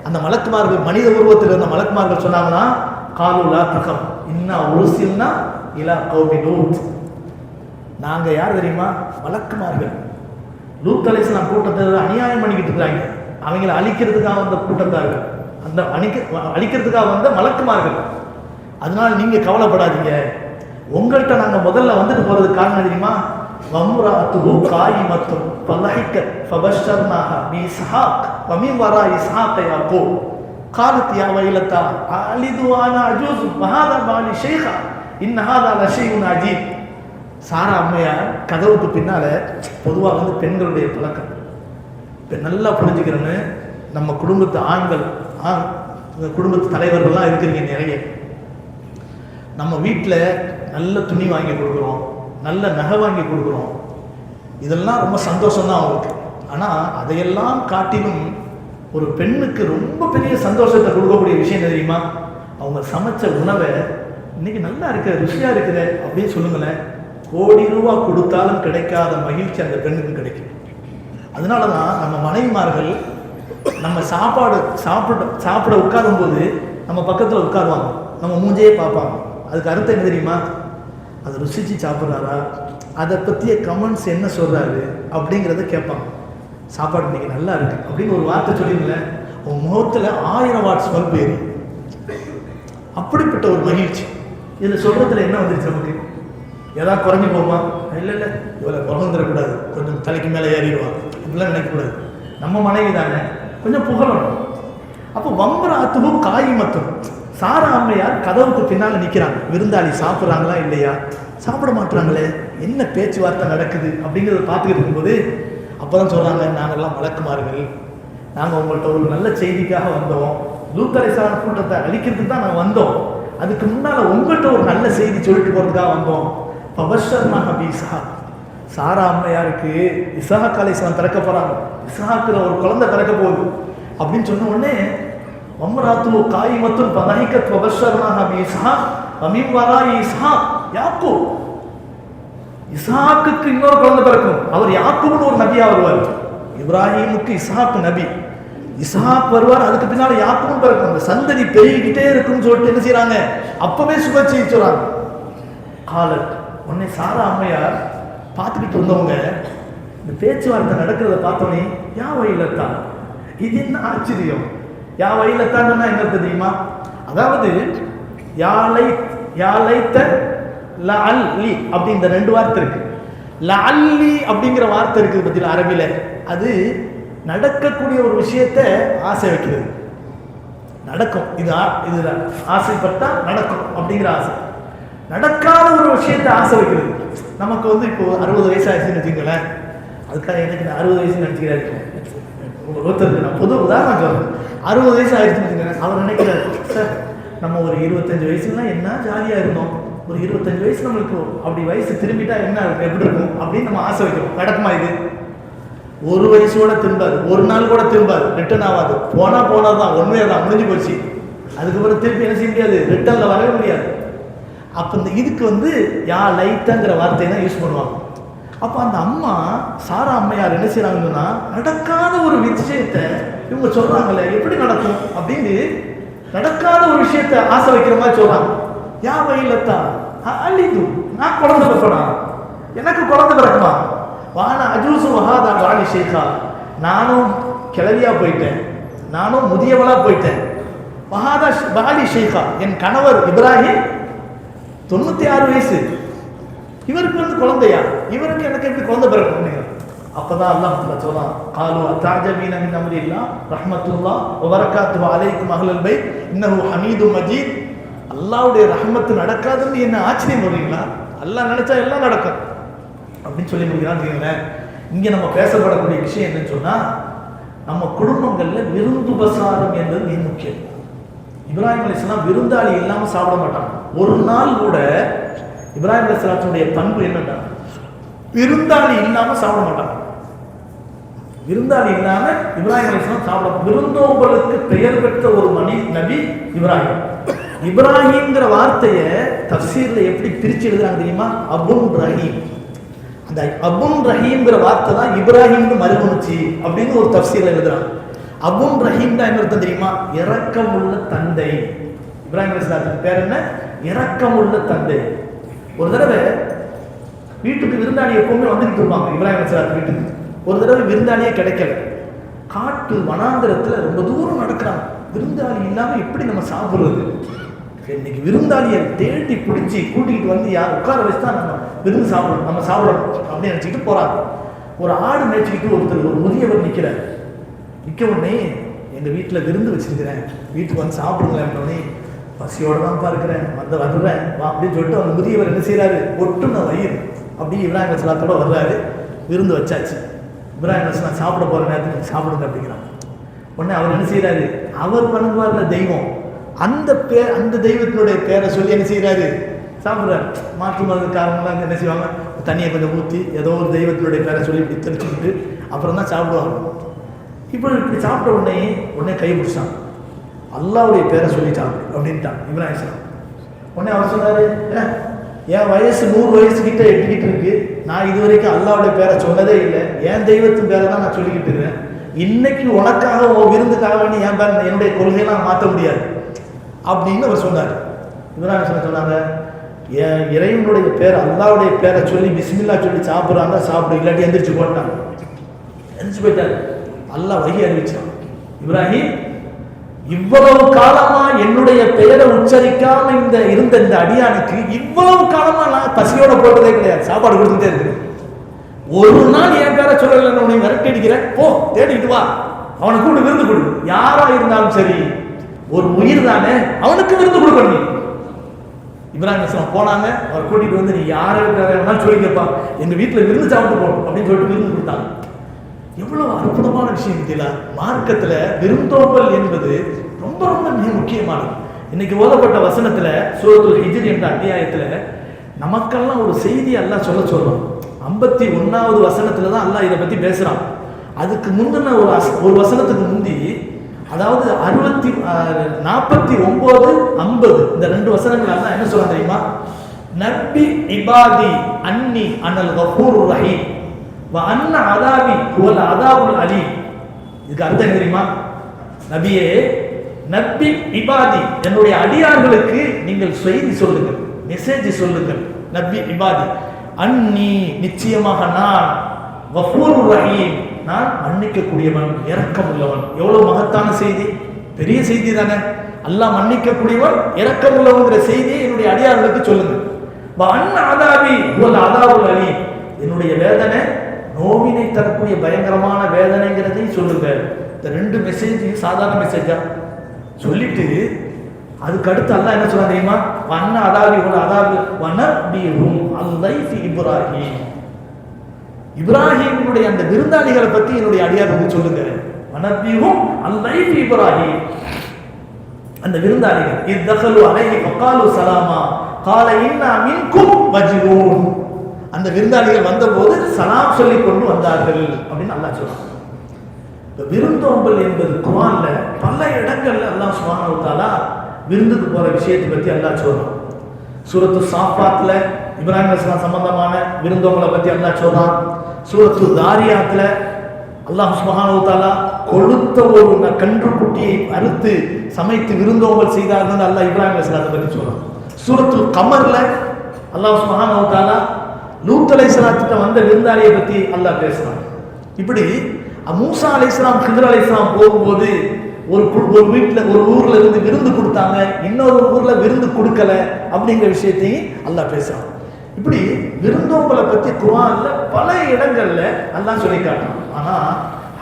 அந்த மலக்குமார்கள், மனித உருவத்தில் இருந்த மலக்குமார்கள் சொன்னாங்கன்னா, காலு லா தஹப் இன்னா உர்சில்னா இலா கௌமி லூத். நாங்க யார் தெரியுமா, மலக்குமார்கள். லூத் அலைஹிஸ்ஸலாம் கூட்டத்தை அநியாயம் பண்ணிக்கிட்டு இருக்காங்க, அவங்களை அழிக்கிறதுக்காக வந்த கூட்டத்தார்கள், அந்த அழிக்கிறதுக்காக வந்த மலக்குமார்கள். அதனால நீங்க கவலைப்படாதீங்க, உங்கள்கிட்ட நாங்க முதல்ல வந்துட்டு போறதுக்கு காரணம் தெரியுமா, வம்ராத்துஹு காயிமத்துன் ஃபலஹிகத் ஃபபஷர்னாஹா பிஇஸ்ஹாக் வமின் வரா இஸ்ஹாக் யாக்கூப் قالت يا ويلتى أألد وأنا عجوز وهذا بالي شيخا إن هذا لشيء عجيب. சாரா அம்மையார் கதவுக்கு பின்னால பொதுவாக வந்து பெண்களுடைய பழக்கம், இப்போ நல்லா புரிஞ்சுக்கிறேன்னு, நம்ம குடும்பத்து ஆண்கள் குடும்பத்து தலைவர்கள்லாம் இருக்கிறீங்க நிறைய. நம்ம வீட்டில் நல்ல துணி வாங்கி கொடுக்குறோம், நல்ல நகை வாங்கி கொடுக்குறோம், இதெல்லாம் ரொம்ப சந்தோஷம்தான் அவங்களுக்கு. ஆனால் அதையெல்லாம் காட்டிலும் ஒரு பெண்ணுக்கு ரொம்ப பெரிய சந்தோஷத்தை கொடுக்கக்கூடிய விஷயம் தெரியுமா, அவங்க சமைச்ச உணவை இன்னைக்கு நல்லா இருக்கிற ருசியாக இருக்கிற அப்படின்னு சொல்லுங்களேன், கோடி ரூபா கொடுத்தாலும் கிடைக்காத மகிழ்ச்சி அந்த பெண்ணுக்கு கிடைக்கும். அதனால தான் நம்ம மனைவிமார்கள் நம்ம சாப்பிட உட்காரும்போது நம்ம பக்கத்தில் உட்காருவாங்க, நம்ம மூஞ்சையே பார்ப்பாங்க. அதுக்கு அர்த்தம் என்ன தெரியுமா, அதை ருசிச்சு சாப்பிட்றாரா, அதை பற்றிய கமெண்ட்ஸ் என்ன சொல்கிறாரு அப்படிங்கிறத கேட்பாங்க. சாப்பாடு இன்னைக்கு நல்லா இருக்கு அப்படின்னு ஒரு வார்த்தை சொல்லிங்களேன், உன் முகத்தில் 1000 வாட்ஸ் பல்பு ஏறும். அப்படிப்பட்ட ஒரு மகிழ்ச்சி. இதில் சொல்கிறதுல என்ன வந்துருச்சு, நமக்கு ஏதாவது குறைஞ்சி போமா, இல்லை இல்லை இவ்வளோ குறைந்துடக்கூடாது, கொஞ்சம் தலைக்கு மேலே ஏறிடுவாங்க இப்படிலாம் நினைக்கக்கூடாது. நம்ம மனைவி தானே, கொஞ்சம் புகழணும். அப்போ வம்பராத்துஹு காயிமத்துன், சாரா அம்மையார் கதவுக்கு பின்னால் நிற்கிறாங்க. விருந்தாளி சாப்பிட்றாங்களா இல்லையா, சாப்பிட மாட்டுறாங்களே, என்ன பேச்சுவார்த்தை நடக்குது அப்படிங்கிறத பார்த்துக்கிட்டு இருக்கும்போது அப்போ தான் சொல்கிறாங்க, நாங்கள்லாம் மலக்குமார்கள், நாங்கள் உங்கள்கிட்ட ஒரு நல்ல செய்திக்காக வந்தோம், லூத் அலைஹிஸ்ஸலாம் கூட்டத்தை அழிக்கிறதுக்கு தான் நாங்கள் வந்தோம், அதுக்கு முன்னால் உங்கள்கிட்ட ஒரு நல்ல செய்தி சொல்லிட்டு போகிறதுக்காக வந்தோம். ஃபபஷர்னாஹா பிஇஸ்ஹாக், சாரா அம்மையாருக்கு இஸ்ஹாக் அலைஹிஸ்ஸலாம் பிறக்க போகிறாங்க, இஸ்ஹாக்குல ஒரு குழந்தை பிறக்க போகுது அப்படின்னு சொன்ன உடனே வம்ராத்துஹு காயிமத்துன் ஃபலஹிகத் ஃபபஷர்னாஹா பிஇஸ்ஹாக் வமின் வராஇ இஸ்ஹாக் யாக்கூப். இஸ்ஹாக்குக்கு இன்னொரு குழந்தை பிறக்கும், அவர் யாக்கூப்னு ஒரு நபியா வருவார். இப்ராஹிமுக்கு இஸ்ஹாக் நபி, இஸ்ஹாக் வருவார், அதுக்கு பின்னால யாக்கூப் பிறக்கும். அந்த சந்ததி பெருகிக்கிட்டே இருக்குன்னு சொல்லிட்டு என்ன செய்யறாங்க, அப்பவே சுப செய்தி சொல்றாங்க. காலத், உன்னை சாரா அம்மையார் பார்த்துக்கிட்டு இருந்தவங்க இந்த பேச்சுவார்த்தை நடக்கிறத பார்த்தோன்னே, யா வயலத்தா, இது என்ன ஆச்சரியம், யா வயலத்தான்னு என்ன தெரியுமா, அதாவது யாலைத்த லஅல்லி அப்படி இந்த 2 வார்த்தை இருக்கு. லஅல்லி அப்படிங்கிற வார்த்தை இருக்குது பத்தியில் அரபில, அது நடக்கக்கூடிய ஒரு விஷயத்தை ஆசை வைக்கிறது. நடக்கும், இது ஆசைப்பட்டா நடக்கும் அப்படிங்கிற ஆசை. நடக்காத ஒரு விஷயத்தை ஆசை வைக்கிறது. நமக்கு வந்து இப்போ 60 வயசு ஆயிடுச்சுன்னு வச்சுங்களேன், அதுக்காக எனக்கு 60 வயசுன்னு நினச்சிக்கிறாரு. ஒருத்தருக்கு நான் பொது உதாரணம் சொல்றேன், 60 வயசு ஆயிடுச்சுன்னு வச்சுங்களேன், அவர் நினைக்கிறாரு, சார் நம்ம ஒரு 25 வயசுலாம் என்ன ஜாலியாக இருந்தோம், ஒரு 25 வயசு நம்மளுக்கு அப்படி வயசு திரும்பிட்டா என்ன எப்படி இருக்கும் அப்படின்னு நம்ம ஆசை வைக்கிறோம். நடக்குமா இது? ஒரு வயசோட திரும்பாது, ஒரு நாள் கூட திரும்பாது, ரிட்டர்ன் ஆகாது. போனதான் ஒன்றுமே தான், முடிஞ்சு போச்சு. அதுக்கப்புறம் திருப்பி என்ன செய்ய முடியாது, ரிட்டர்னில் வரவே முடியாது. அப்போ இந்த இதுக்கு வந்து யா லைத்தங்கிற வார்த்தையை தான் யூஸ் பண்ணுவாங்க. அப்போ அந்த அம்மா சாரா அம்மையார் என்ன செய்கிறாங்கன்னா, நடக்காத ஒரு விஷயத்தை இவங்க சொல்கிறாங்களே எப்படி நடக்கும் அப்படின்னு நடக்காத ஒரு விஷயத்தை ஆசை வைக்கிற மாதிரி சொல்கிறாங்க. யா வயலத்தா அலிது, நான் குழந்தை பிறப்பா, எனக்கு குழந்தை பிறக்குமா, வான அஜூசு வஹாதா வாலி ஷேகா, நானும் கிளவியா போயிட்டேன், நானும் முதியவளா போயிட்டேன். வஹாதா வாலி ஷேகா, என் கணவர் இப்ராஹிம் 96 வயசு, இவருக்கு வந்து குழந்தையா, இவருக்கு எனக்கு எப்படி குழந்தை பிறக்கும்? அப்பதான் அல்லாஹ் சொல்றான், காலு அத்தாஜபீன மின் அம்ரில்லாஹ் ரஹ்மத்துல்லாஹ் வ பரக்காத்துஹு அலைக்கும் அஹ்லல் பைத் இன்னஹு ஹமீதும் மஜீத். அல்லாஹ்வுடைய ரஹ்மத்து நடக்காதுன்னு என்ன ஆச்சரியம் வருவீங்களா? அல்லாஹ் நினைச்சா எல்லாம் நடக்கும் அப்படின்னு சொல்லி முடிக்கிறான்னு. இங்கே நம்ம பேசப்படக்கூடிய விஷயம் என்னன்னு சொன்னா, நம்ம குடும்பங்கள்ல விருந்துபசாரம் என்பது மிக முக்கியம். இப்ராஹிம் அலைஹிஸ்ஸலாம் விருந்தாளி இல்லாம சாப்பிட மாட்டாங்க. ஒரு நாள் கூட இப்ராஹிம் அலைஹிஸ்ஸலாத்துடைய பண்பு என்னன்னா விருந்தாளி இல்லாம சாப்பிட மாட்டாங்க. விருந்தாளி இல்லாம இப்ராஹிம் அலைஹிஸ்ஸலாம் சாப்பிட. விருந்தோம்பலுக்கு பெயர் பெற்ற ஒரு நபி இப்ராஹிம். இப்ராஹிம்ங்கிற வார்த்தையை தஃசீர்ல எப்படி பிரிச்சு எழுதுறாங்க தெரியுமா? அபுன் ரஹீம். அந்த அபுன் ரஹீம்ங்கிற வார்த்தை தான் இப்ராஹிம்னு மறுமொழிச்சு அப்படின்னு ஒரு தஃசீர்ல எழுதுறாங்க. அபுன் ரஹீம் தான் என்ன அர்த்தம் தெரியுமா? இரக்கமுள்ள தந்தை. இப்ராஹிம் அலைஹிஸ்ஸலாத்துக்கு பேர் என்ன? இரக்கமுள்ள தந்தை. ஒரு தடவை வீட்டுக்கு விருந்தாளி எப்பவுமே வந்துட்டு இருப்பாங்க இப்ராஹிம் அலைஹிஸ்ஸலாத்து வீட்டுக்கு. ஒரு தடவை விருந்தாளியே கிடைக்கல. காட்டு வனாந்திரத்துல ரொம்ப தூரம் நடக்கிறாங்க. விருந்தாளி இல்லாம எப்படி நம்ம சாப்பிடுறது? இன்னைக்கு விருந்தாளியை தேடி பிடிச்சி கூட்டிகிட்டு வந்து உட்கார வச்சு தான் நம்ம விருந்து சாப்பிடணும், நம்ம சாப்பிடணும் அப்படின்னு நினைச்சிக்கிட்டு போறாங்க. ஒரு ஆடு மேய்ச்சிக்கிட்டு ஒருத்தர் ஒரு முதியவர் நிற்கிறார். நிற்க உடனே எங்கள் வீட்டில் விருந்து வச்சிருக்கிறேன், வீட்டுக்கு வந்து சாப்பிடுங்களேன். பசியோட தான் பார்க்கிறேன், வர்றேன் வா அப்படின்னு சொல்லிட்டு அந்த முதியவர் என்ன செய்யறாரு? ஒட்டுன வயிறு அப்படி இப்ராஹிம் அலைஹிஸ்ஸலாத்தோட வர்றாரு. விருந்து வச்சாச்சு. இப்ராஹிம் அலைஹிஸ்ஸலாம் சாப்பிட போற நேரத்துக்கு சாப்பிடுங்க அப்படிங்கிறாங்க. உடனே அவர் என்ன செய்யறாரு? அவர் வணங்குவார்ல தெய்வம், அந்த தெய்வத்தினுடைய பேரை சொல்லி என்ன செய்யறாரு? சாப்பிட்றாரு. மாற்று மதக்காரங்களாம் என்ன செய்வாங்க? தண்ணியை கொஞ்சம் ஊற்றி ஏதோ ஒரு தெய்வத்தினுடைய பேரை சொல்லி இப்படி தெரிச்சுக்கிட்டு அப்புறம் தான் சாப்பிடுவாங்க. இப்படி சாப்பிட்ட உடனே கை பிடிச்சான். அல்லாவுடைய பேரை சொல்லி சாப்பிடு அப்படின்ட்டான் இப்ராஹிம் அலைஹிஸ்ஸலாம். உடனே அவர் சொன்னாரு, என் வயசு 100 வயசு கிட்ட எட்டுக்கிட்டு இருக்கு, நான் இது வரைக்கும் அல்லாவுடைய பேரை சொன்னதே இல்லை, என் தெய்வத்தின் பேரை தான் நான் சொல்லிக்கிட்டு இருக்கிறேன். இன்னைக்கு உனக்காக உன் விருந்துக்காக வேண்டி என் பேர் என்னுடைய கொள்கையெல்லாம் மாற்ற முடியாது அப்படின்னு அவர் சொன்னார். இப்ராஹிம் அலைஹிஸ்ஸலாம் சொன்னாங்க, என் இறைவனுடைய பேர் அல்லாவுடைய பேரை சொல்லி பிஸ்மில்லா சொல்லி சாப்பிட்றாங்க, சாப்பிடு, இல்லாட்டி எந்திரிச்சு போட்டாங்க. எந்திரிச்சு போயிட்டாரு. அல்லாஹ் வஹி அறிவிச்சான், இப்ராஹிம் இவ்வளவு காலமா என்னுடைய பெயரை உச்சரிக்காம இருந்த இந்த அடியானுக்கு இவ்வளவு காலமா நான் பசியோட போட்டதே கிடையாது, சாப்பாடு கொடுத்துட்டே இருக்கிறேன். ஒரு நாள் என் பேரை சொல்லல, உன்னை விரட்டி அடிக்கிறேன், போ தேடிட்டு வா, அவனுக்கு கூட விருந்து கொடு. யாரா இருந்தாலும் சரி, ஒரு உயிர் தானே, அவனுக்கு விருந்து கொடுக்கணும். இப்ராஹிம் அலைஹிஸ்ஸலாம் போனாங்க. அவர் கூட்டிட்டு வந்து, நீ யாரை வேணாலும் சொல்லி கேட்பா, எங்க வீட்டுல விருந்து சாப்பிட்டு போகணும் அப்படின்னு சொல்லிட்டு விருந்து கொடுத்தாங்க. எவ்வளவு அற்புதமான விஷயம் தெரியல. மார்க்கத்துல விருந்தோம்பல் என்பது ரொம்ப ரொம்ப மிக முக்கியமானது. இன்னைக்கு ஓதப்பட்ட வசனத்துல சூரத்துல் ஹிஜ்ர் என்ற அத்தியாயத்துல நமக்கெல்லாம் ஒரு செய்தி அல்லாஹ் சொல்றோம். 51வது வசனத்துல தான் அல்லாஹ் இதை பத்தி பேசுறான். அதுக்கு முந்தின ஒரு வசனத்துக்கு முந்தி, அதாவது 49, 50 இந்த 2 வசனங்கள் அல்லாஹ் என்ன சொல்றான் தெரியுமா? நப்பி இபாதி அன்னி அனல் கஃபூருர் ரஹீம் வ அன்ன அதாபி ஹுவல் அதாபுல் அலீம். இதுக்கு அர்த்தம் என்ன தெரியுமா? நபியே, நப்பி இபாதி, என்னுடைய அடியார்களுக்கு நீங்கள் செய்தி சொல்லுங்கள், மெசேஜ் சொல்லுங்கள். நப்பி இபாதி அன்னி, நிச்சயமாக நான், கஃபூருர் ரஹீம், நான் மன்னிக்கக்கூடியவன், இரக்கம் உள்ளவன். எவ்வளவு மகத்தான செய்தி, பெரிய செய்தி தானே. அல்லாஹ் மன்னிக்கக்கூடியவன், இரக்கம் உள்ளவங்கிற செய்தியை என்னுடைய அடியார்களுக்கு சொல்லுங்க. வ அன்ன அதாபி ஹுவல் அதாபுல் அலீம், என்னுடைய வேதனை நோவினை தரக்கூடிய பயங்கரமான வேதனைங்கிறதையும் சொல்லுங்க. இந்த 2 மெசேஜையும் சாதாரண மெசேஜா சொல்லிட்டு அதுக்கு அடுத்து அல்லாஹ் என்ன சொல்றான் தெரியுமா? வண்ண அதாபி ஹுவல் அதாபு வனபிஹும் அல்லைஃபி இப்ராஹிம், இப்ராஹிமுடைய அந்த விருந்தாளிகளை பத்தி என்னுடைய அடியார்களுக்கு சொல்லுங்க. வனபிஹும் அல்லைஃபி இப்ராஹிம், அந்த விருந்தாளிகள் இத்தகலு அலைஹி வகாலு சலாமா கால இன்னா மின்கும் வஜ்ரூன், அந்த விருந்தாளிகள் வந்தபோது சலாம் சொல்லி கொண்டு வந்தார்கள் அப்படின்னு அல்லாஹ் சொல்றான். விருந்தோம்பல் என்பது குர்ஆன்ல பல இடங்கள்ல அல்லாஹ் சுப்ஹானஹு வ தஆலா விருந்துக்கு போற விஷயத்தை பத்தி அல்லாஹ் சொல்றான். சூரத்து சாஃபாத்ல இப்ராஹிம் அலைஹிஸ்ஸலாம் சம்பந்தமான விருந்தோம்பலை பத்தி அல்லாஹ் சொல்றான். சூரத்து தாரியாத்ல அல்லாஹ் சுப்ஹானஹு வ தஆலா கொழுத்த ஒரு கன்றுக்குட்டியை அறுத்து சமைத்து விருந்தோம்பல் செய்தார்கள் அல்லாஹ் இப்ராஹிம் அலைஹிஸ்ஸலாத்தை பத்தி சொல்றான். சூரத்துல் கமர்ல அல்லாஹ் சுப்ஹானஹு வ தஆலா லூத் அலைஹிஸ்ஸலாத்துக்கு வந்த விருந்தாளியை பத்தி அல்லாஹ் பேசுறான். இப்படி மூசா அலைஹிஸ்ஸலாம் ஹிஜ்ர் அலைஹிஸ்ஸலாம் போகும்போது ஒரு வீட்டுல ஒரு ஊர்ல இருந்து விருந்து கொடுத்தாங்க, இன்னொரு ஊர்ல விருந்து கொடுக்கல அப்படிங்கிற விஷயத்தையும் அல்லாஹ் பேசுறான். இப்படி விருந்தோம்பலை பத்தி குர்ஆன்ல பல இடங்கள்ல அல்லாஹ் சொல்லி காட்டுறான். ஆனா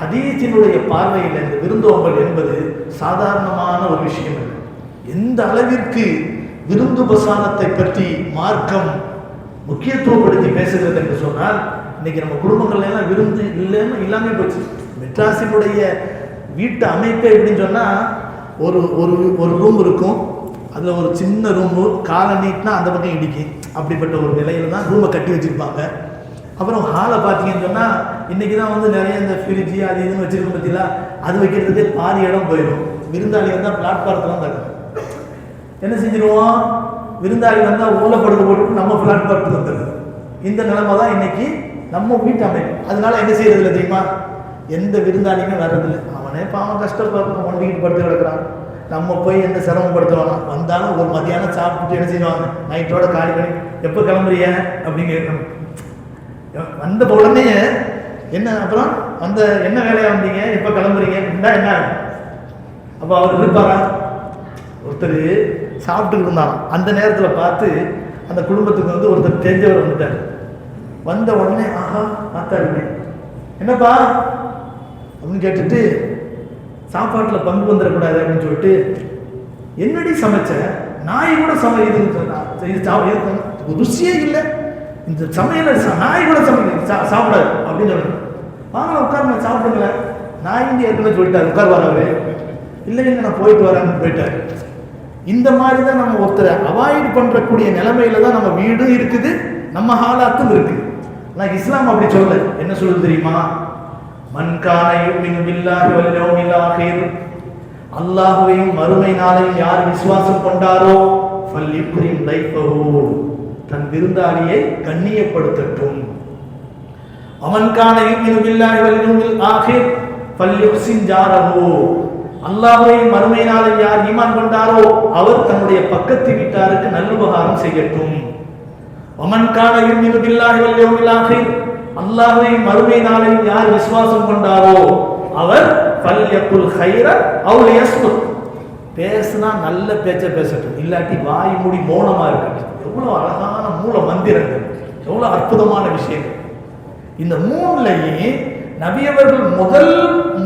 ஹதீஸினுடைய பார்வையில் இந்த விருந்தோம்பல் என்பது சாதாரணமான ஒரு விஷயம் இல்லை. எந்த அளவிற்கு விருந்துபசாரத்தை பற்றி மார்க்கம் முக்கியத்துவப்படுத்தி பேசுகிறது என்று சொன்னால், இன்னைக்கு நம்ம குடும்பங்கள்ல எல்லாம் விருந்து இல்லாம போச்சு. மெட்ராஸினுடைய வீட்டு அமைப்பு எப்படின்னு சொன்னால் ஒரு ஒரு ஒரு ரூம் இருக்கும், அதில் ஒரு சின்ன ரூமு, காலை நீட்டினா அந்த பக்கம் இடிக்கும், அப்படிப்பட்ட ஒரு நிலையில தான் ரூமை கட்டி வச்சுருப்பாங்க. அப்புறம் ஹாலை பார்த்தீங்கன்னு சொன்னால் இன்றைக்கி தான் வந்து நிறைய இந்த ஃப்ரிட்ஜு அது இதுன்னு வச்சுருக்கோம் பார்த்தீங்களா, அது வைக்கிறதுக்கு பாதி இடம் போயிடும். விருந்தாளி வந்தால் பிளாட்ஃபாரத்தில் தான் தரும். என்ன செஞ்சிருவோம், விருந்தாளி வந்தால் உள்ள படுக்க போட்டு நம்ம பிளாட்ஃபாரத்துக்கு வந்துடுது. இந்த நிலைமை தான் இன்னைக்கு நம்ம வீட்டு அமைப்பு. அதனால என்ன செய்யறது இல்லை தெரியுமா, எந்த விருந்தாளியுமே வர்றதில்லை. அவனே பாவம் கஷ்டப்படுறான், ஒண்டிக்கிட்டு படுத்து கிடக்குறான். நம்ம போய் எந்த சிரமப்படுத்துவானா, வந்தாலும் ஒரு மத்தியானம் சாப்பிட்டு என்ன செய்வாங்க, நைட்டோட காலி பண்ணி எப்போ கிளம்புறிய அப்படின்னு கேட்கணும். வந்த உடனே என்ன அப்புறம் அந்த என்ன வேலையா வந்தீங்க, எப்போ கிளம்புறீங்க என்ன. அப்போ அவர் இருப்பாரா, ஒருத்தர் சாப்பிட்டுக்கிட்டு இருந்தாராம். அந்த நேரத்தில் பார்த்து அந்த குடும்பத்துக்கு வந்து ஒருத்தர் தெரிஞ்சவர் வந்துட்டார். வந்த உடனே ஆஹா பார்த்தாருங்க, என்னப்பா அப்படின்னு கேட்டுட்டு, சாப்பாட்டில் பங்கு வந்துடக்கூடாது அப்படின்னு சொல்லிட்டு, என்னடி சமைச்ச, நாய் கூட இது ருசியே இல்லை, இந்த சமையல நாய் கூட சாப்பிடாது அப்படின்னு சொல்லுங்க. வாங்க உட்காருங்க சாப்பிடுங்களேன். நாய் இங்கே ஏற்கனவே சொல்லிட்டாரு உட்கார் வராது, இல்லை நான் போயிட்டு வரேன்னு போயிட்டாரு. இந்த மாதிரி தான் நம்ம ஒருத்தரை அவாய்ட் பண்றக்கூடிய நிலைமையில தான் நம்ம வீடும் இருக்குது, நம்ம ஹாலாத்தும் இருக்கு. ஆனால் இஸ்லாம் அப்படி சொல்ல என்ன சொல்லுது தெரியுமா, மன் கான யுமினு பில்லாஹி வல் யௌமில் ஆகிர், அல்லாஹ்வையும் மறுமை நாளையும் யார் விசுவாசம் கொண்டாரோ ஃபல்யுக்ரிம் தைஃபஹு, தன் விருந்தாளியை கண்ணியப்படுத்தட்டும். அமன் கான யுமினு பில்லாஹி வல் யௌமில் ஆகிர் ஃபல்யுஹ்சின் ஜாரஹு, அல்லாஹ்வையும் மறுமை நாளையும் யார் ஈமான் கொண்டாரோ அவர் தன்னுடைய பக்கத்து வீட்டாருக்கு நல்லுபகாரம் செய்யட்டும். அமன் கான யுமினு பில்லாஹி வல் யௌமில் ஆகிர், அல்லாஹ்வையும் மறுமை நாளையும் யார் விசுவாசம் கொண்டாரோ அவர் ஃபல்யகுல் கைரன் அவ் லியஸ்குத், பேசினா நல்ல பேச்ச பேசட்டும், இல்லாட்டி வாய் மூடி மௌனமா இருக்கட்டும். எவ்வளவு அழகான மூல மந்திரங்கள், எவ்வளவு அற்புதமான விஷயங்கள். இந்த மூணுலையே நபியவர்கள்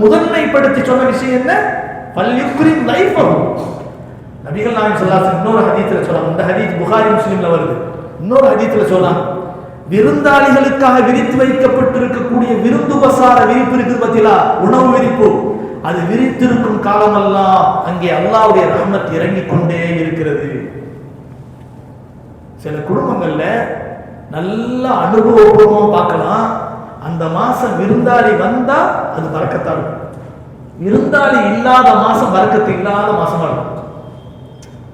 முதன்மைப்படுத்தி சொன்ன விஷயம் என்ன, ஃபல்யுக்ரிம் லைஃபஹு. நபிகள் நாயகம் ஸல்லல்லாஹு அலைஹி வஸல்லம் இன்னொரு ஹதீஸ்ல சொல்றாங்க, இந்த ஹதீஸ் புகாரி முஸ்லிம்ல வருது. இன்னொரு ஹதீஸ்ல சொல்றாங்க, விருந்தாளிகளுக்காக விரித்து வைக்கப்பட்டிருக்கக்கூடிய விருந்துபசார விரிப்பு இருக்குது பத்திலா, உணவு விரிப்பு, அது விரித்திருக்கும் காலமெல்லாம் அங்கே அல்லாஹ்வுடைய ரஹ்மத் இறங்கிக் கொண்டே இருக்கிறது. சில குடும்பங்கள்ல நல்ல அனுபவபூர்வமா பார்க்கலாம், அந்த மாசம் விருந்தாளி வந்தா அது பரக்கத்தா இருக்கும், விருந்தாளி இல்லாத மாசம் பரக்கத்து இல்லாத மாசமா இருக்கும்.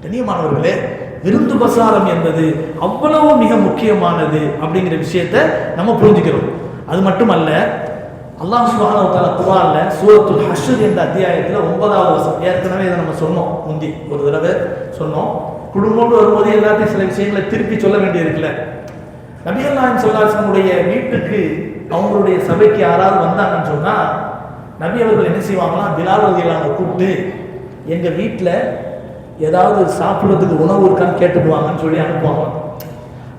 கண்ணியமானவர்களே, விருந்து பசாரம் என்பது அவ்வளவு மிக முக்கியமானது அப்படிங்கிற விஷயத்தை நம்ம புரிஞ்சுக்கிறோம். அது மட்டுமல்ல, அல்லாஹ் சுப்ஹானஹு வ தஆலா குர்ஆன்ல சூரத்துல் ஹஷ்ர் என்ற அத்தியாயத்தில் 9வது வசனம், ஏற்கனவே இதை நம்ம சொன்னோம், முந்தி ஒரு தடவை சொன்னோம். குடும்பம் வரும்போது எல்லாத்தையும் சில விஷயங்களை திருப்பி சொல்ல வேண்டியிருக்குல்ல. நபிகள் நாயகம் ஸல்லல்லாஹு அலைஹி வஸல்லம் வீட்டுக்கு அவங்களுடைய சபைக்கு யாராவது வந்தாங்கன்னு சொன்னா, நபி அவர்கள் என்ன செய்வாங்கன்னா, பிலால் ரலியல்லாஹு கூப்பிட்டு எங்க வீட்டில் ஏதாவது சாப்பிட்றதுக்கு உணவு இருக்கான்னு கேட்டுக்குவாங்கன்னு சொல்லி அனுப்புவாங்க.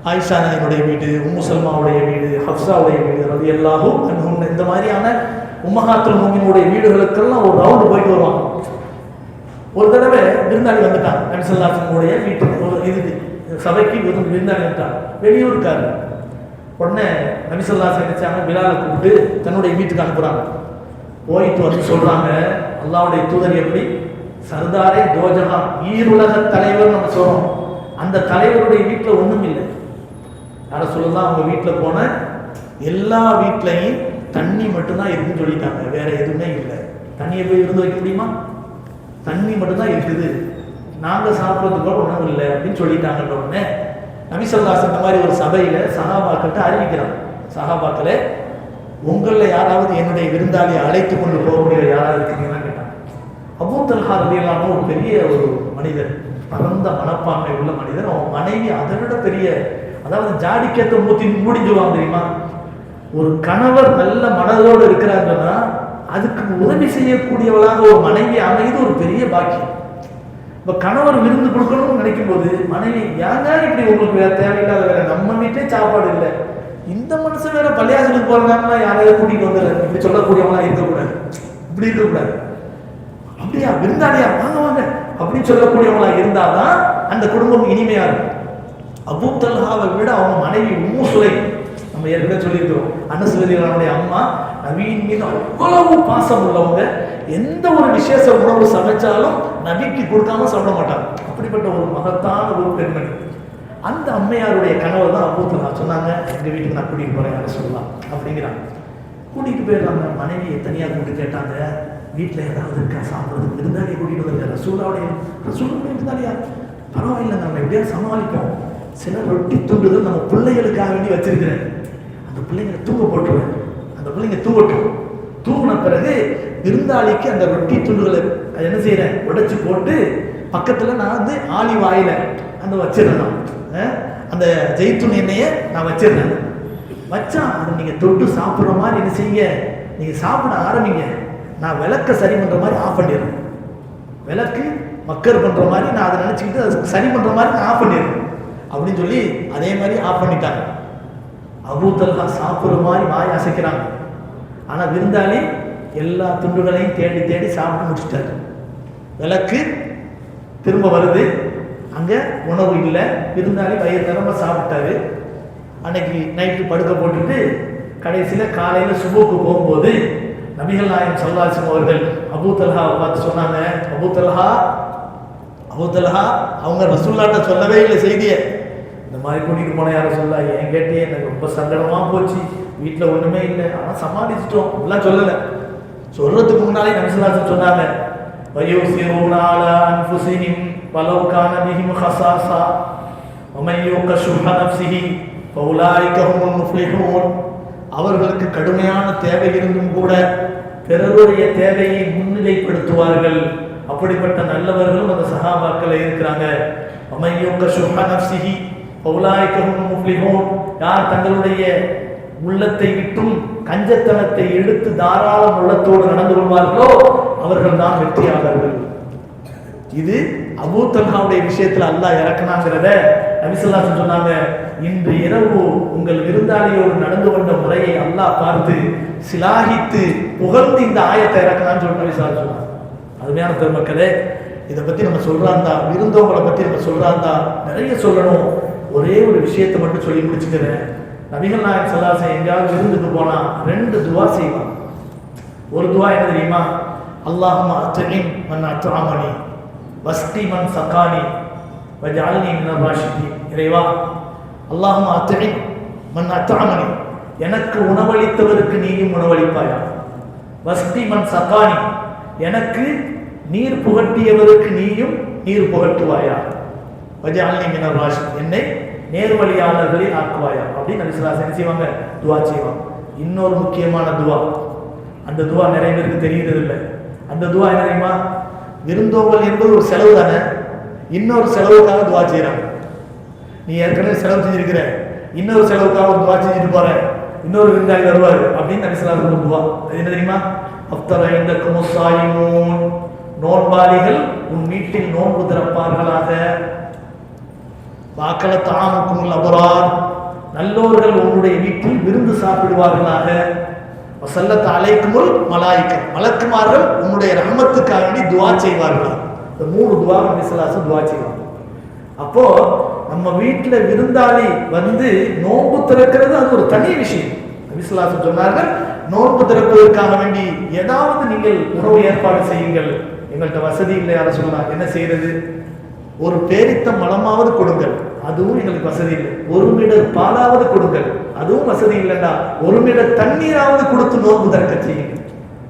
ஆயிஷா நாயனுடைய வீடு, உம்மு சல்மாவுடைய வீடு, ஹப்சாவுடைய வீடு ரலியல்லாஹு அன்ஹும், இந்த மாதிரியான உம்மஹாத்துல் முஃமினீனுடைய வீடுகளுக்கெல்லாம் ஒரு ரவுண்டு போயிட்டு வருவாங்க. ஒரு தடவை விருந்தாளி வந்துட்டாங்க நபி ஸல்லல்லாஹு அலைஹி வஸல்லம் வீட்டுக்கு, ஒரு இதுக்கு சபைக்கு விருந்தாளி வந்துட்டாங்க, வெளியூருக்காரு. உடனே நபி ஸல்லல்லாஹு அலைஹி வஸல்லம் நினைச்சாங்க, பிலாலை கூப்பிட்டு தன்னுடைய வீட்டுக்கு அனுப்புறாங்க. போயிட்டு வந்து சொல்றாங்க, அல்லாஹ்வுடைய தூதர் எப்படி சர்தாரே தோஜஹா, ஈருலக தலைவர் நம்ம சொல்றோம், அந்த தலைவருடைய வீட்டில் ஒன்றும் இல்லை. யார சொல்லலாம், அவங்க வீட்டில் போன எல்லா வீட்லையும் தண்ணி மட்டும்தான் இருக்குன்னு சொல்லிட்டாங்க, வேற எதுவுமே இல்லை. தண்ணியை போய் இருந்து வைக்க முடியுமா, தண்ணி மட்டும்தான் இருக்குது, நாங்கள் சாப்பிட்றதுக்கு கூட உணவு இல்லை அப்படின்னு சொல்லிட்டாங்கன்ற உடனே நபி ஸல்லல்லாஹு அலைஹி வஸல்லம் இந்த மாதிரி ஒரு சபையில் சஹாபாக்கிட்ட அறிவிக்கிறாங்க, சஹாபாக்களே உங்களில் யாராவது என்னுடைய விருந்தாளியை அழைத்து கொண்டு போகக்கூடிய யாராவது இருக்கீங்கன்னா கேட்டாங்க. அபூ தல்ஹா ரலியல்லாஹு அன்ஹு ஒரு பெரிய ஒரு மனிதர், பரந்த மனப்பான்மை உள்ள மனிதர். அவன் மனைவி அதை விட பெரிய, அதாவது ஜாடிக்கேத்த முடிஞ்சுவாங்க தெரியுமா. ஒரு கணவர் நல்ல மனதோடு இருக்கிறாங்கன்னா அதுக்கு உதவி செய்யக்கூடியவளாக ஒரு மனைவி அமைது ஒரு பெரிய பாக்கியம். இப்போ கணவர் விருந்து கொடுக்கணும்னு நினைக்கும் போது மனைவி, யாங்க இப்படி உங்களுக்கு வேற தேவையில்லாத வேற, நம்ம வீட்டே சாப்பாடு இல்லை, இந்த மனுஷன் வேற பள்ளியாசலுக்கு போறாங்கன்னா யாரையாவது கூட்டிட்டு வந்துடுற, இப்படி சொல்லக்கூடியவங்களா இருக்கக்கூடாது, இப்படி இருக்கக்கூடாது. அப்படியா விருந்தாளியா, வாங்க வாங்க அப்படின்னு சொல்லக்கூடியவங்களா இருந்தாதான் அந்த குடும்பம் இனிமையா இருக்கும். அபூ தல்ஹாவை விட அவங்க மனைவி உம்மு சுலைம் நம்ம ஏற்கனவே சொல்லியிருக்கிறோம், அனஸ் ரலியல்லாஹு அம்மா நபியின் மீது அவ்வளவு பாசம் உள்ளவங்க. எந்த ஒரு விசேஷ உணவு சமைச்சாலும் நபிக்கு கொடுக்காம சாப்பிட மாட்டாங்க. அப்படிப்பட்ட ஒரு மகத்தான ஒரு பெண்மணி. அந்த அம்மையாருடைய கனவு தான் அபூ தல்ஹா சொன்னாங்க, எங்கள் வீட்டுக்கு நான் கூட்டிகிட்டு போகிறேன் யாரை சொல்லலாம் அப்படிங்கிறாங்க. கூட்டிகிட்டு போயிடுறாங்க. மனைவியை தனியாக கூப்பிட்டு கேட்டாங்க, வீட்டில் ஏதாவது இருக்கா சாப்பிட்றதுக்கு? விருந்தாளியை கூட்டிகிட்டு வந்திருக்காரு. ரசூலுடைய விருந்தாளியா? பரவாயில்லை, நம்ம எப்படியா சமாளிப்போம். சில ரொட்டி துண்டுகள் நம்ம பிள்ளைகளுக்காக வேண்டி வச்சிருக்கிறேன், அந்த பிள்ளைங்களை தூங்க போட்டுருவேன், அந்த பிள்ளைங்க தூங்கட்டும். தூங்கின பிறகு விருந்தாளிக்கு அந்த ரொட்டி துண்டுகளை என்ன செய்கிறேன், உடைச்சு போட்டு பக்கத்தில் நான் வந்து ஆலிவ் ஆயில அந்த வச்சிடறேன், அந்த ஜெய்துன் எண்ணெயை நான் வச்சிடுறேன். வச்சா அதை நீங்கள் தொட்டு சாப்பிட்ற மாதிரி என்ன செய்யுங்க, நீங்கள் சாப்பிட ஆரம்பிங்க. நான் விளக்க சரி பண்ணுற மாதிரி ஆஃப் பண்ணிடுறேன். விளக்கு மக்கர் பண்ணுற மாதிரி நான் அதை நினச்சிக்கிட்டு அதை சரி பண்ணுற மாதிரி நான் ஆஃப் பண்ணிடுறேன் அப்படின்னு சொல்லி அதே மாதிரி ஆஃப் பண்ணிட்டாங்க. அபூ தல்ஹா சாப்பிட்ற மாதிரி வாய் அசைக்கிறாங்க. ஆனால் விருந்தாளி எல்லா துண்டுகளையும் தேடி தேடி சாப்பிட்டு முடிச்சுட்டாரு. விளக்கு திரும்ப வருது, அங்கே உணவு இல்லை. விருந்தாளி வயிறு நிரம்ப சாப்பிட்டாரு. அன்னைக்கு நைட்டு படுக்க போட்டுட்டு கடைசியில் காலையில் சுபுக்கு போகும்போது நபிகள் நாயகம் ஸல்லல்லாஹு அலைஹி வஸல்லம் அவர்கள் அபூ தல்ஹாவை பார்த்து சொன்னாங்க, அபூ தல்ஹா அவங்க ரசூலுல்லாஹ்ட்ட சொல்லவே இல்லை செய்தியை. இந்த மாதிரி கூட்டிகிட்டு போன யாரை சொல்ல, ஏன் கேட்டே எனக்கு ரொம்ப சங்கடமாக போச்சு, வீட்டில் ஒன்றுமே இல்லை, ஆனால் சமாளிச்சிட்டோம் எல்லாம் சொல்லலை. சொல்கிறதுக்கு முன்னாலே நபி ஸல்லல்லாஹு அலைஹி வஸல்லம் சொன்னாங்க, வயூஸிரூன அலா அன்ஃபுஸிஹிம் வலவ் கான பிஹிம் ஹஸாஸா வமன் யூக ஷுஹ நஃப்ஸிஹி ஃபஉலாயிக ஹுமுல் முஃப்லிஹூன். அவர்களுக்கு கடுமையான தேவை இருந்தும் கூட பிறருடைய தேவையை முன்னிலைப்படுத்துவார்கள். அப்படிப்பட்ட நல்லவர்களும் அந்த சஹாபாக்கள் இருக்கிறாங்க. வமன் யூக ஷுஹ நஃப்ஸிஹி ஃபஉலாயிக ஹுமுல் முஃப்லிஹூன். யார் தங்களுடைய உள்ளத்தை விட்டும் கஞ்சத்தனத்தை எடுத்து தாராள உள்ளத்தோடு நடந்து கொள்வார்களோ அவர்கள் தான் வெற்றியாளர்கள். இது அபூ தல்ஹாவுடைய விஷயத்துல அல்லாஹ் இறக்குனாங்கிறத நபி ஸல்லல்லாஹு அலைஹி வஸல்லம் சொன்னாங்க. இன்று இரவு உங்கள் விருந்தாளியோடு நடந்து கொண்ட முறையை அல்லாஹ் பார்த்து சிலாகித்து புகழ்ந்து இந்த ஆயத்தை இறக்குனான்னு சொல்லி நபி ஸல்லல்லாஹு அலைஹி வஸல்லம் சொன்னாங்க. அருமையான பெருமக்களே, இதை பத்தி நம்ம சொல்றாந்தா, விருந்தோங்களை பத்தி நம்ம சொல்றாந்தா நிறைய சொல்லணும். ஒரே ஒரு விஷயத்தை மட்டும் சொல்லி முடிச்சுக்கிறேன். நபிகள் நாயகம் ஸல்லல்லாஹு அலைஹி வஸல்லம் எங்கேயாவது விருந்துக்கு போனா 2 துவா செய்வாங்க. ஒரு துவா என்ன தெரியுமா? அல்லாஹும்ம அத்இம் மன் அத்அமனி வஸ்கி மன் சகானி வஜஅல்னி மினர் ராஷிதீன். இறைவா, அல்லாஹும்ம அத்இம் மன் அத்அமனி, எனக்கு உணவளித்தவருக்கு நீயும் உணவளிப்பாயா. வஸ்கி மன் சகானி, எனக்கு நீர் புகட்டியவருக்கு நீயும் நீர் புகட்டுவாயா. வஜஅல்னி மினர் ராஷிதீன், என்னை நேர்வழியாளர்களை ஆக்குவாயா அப்படின்னு நபி ஸல்லல்லாஹு அலைஹி வஸல்லம் செய்வாங்க, துவா செய்வாங்க. இன்னொரு முக்கியமான துவா, அந்த துவா நிறைய பேருக்கு தெரிகிறது இல்லை. அந்த துவா என்ன தெரியுமா? விருந்தோம்பல் என்பது ஒரு செலவு தானே, இன்னொரு செலவுக்காக துவா செய்யறாங்க. நீ ஏற்கனவே செலவு செஞ்சிருக்கிற, இன்னொரு செலவுக்காக ஒரு துவா செஞ்சுட்டு போற, இன்னொரு விருந்தாளி வருவார் அப்படின்னு நபி ஸல்லல்லாஹு அலைஹி வஸல்லம் துவா. அது என்ன தெரியுமா? அஃப்தர இந்தக்கும் ஸாயிமூன், நோன்பாளிகள் உன் வீட்டில் நோன்பு திறப்பார்களாக. வாக்கல தாமுக்கும் அபரார், நல்லோர்கள் உன்னுடைய வீட்டில் விருந்து சாப்பிடுவார்களாக. வஸல்லத் அலைக்குமுல் மலாயிகா, மலக்குமார்கள் உன்னுடைய ரஹ்மத்துக்காக வேண்டி துஆ செய்வார்களாக. இந்த 3 துஆ நபி ஸல்லல்லாஹு அலைஹி வஸல்லம் துஆ செய்வாங்க. அப்போ நம்ம வீட்டில் விருந்தாளி வந்து நோன்பு திறக்கிறது அது ஒரு தனி விஷயம். நபி ஸல்லல்லாஹு அலைஹி வஸல்லம் சொன்னார்கள், நோன்பு திறப்பதற்காக வேண்டி ஏதாவது நீங்கள் உணவு ஏற்பாடு செய்யுங்கள். எங்கள்கிட்ட வசதி இல்லை, யாரை சொல்லலாம், என்ன செய்யறது? ஒரு பேரித்த மலமாவது கொடுங்கள், அதுவும் எங்களுக்கு வசதி இல்லை. 1 மீட்டர் பாலாவது கொடுங்கள், அதுவும் வசதி இல்லைண்டா 1 மீட்டர் தண்ணீராவது கொடுத்து நோன்பு திறக்க செய்யுங்க.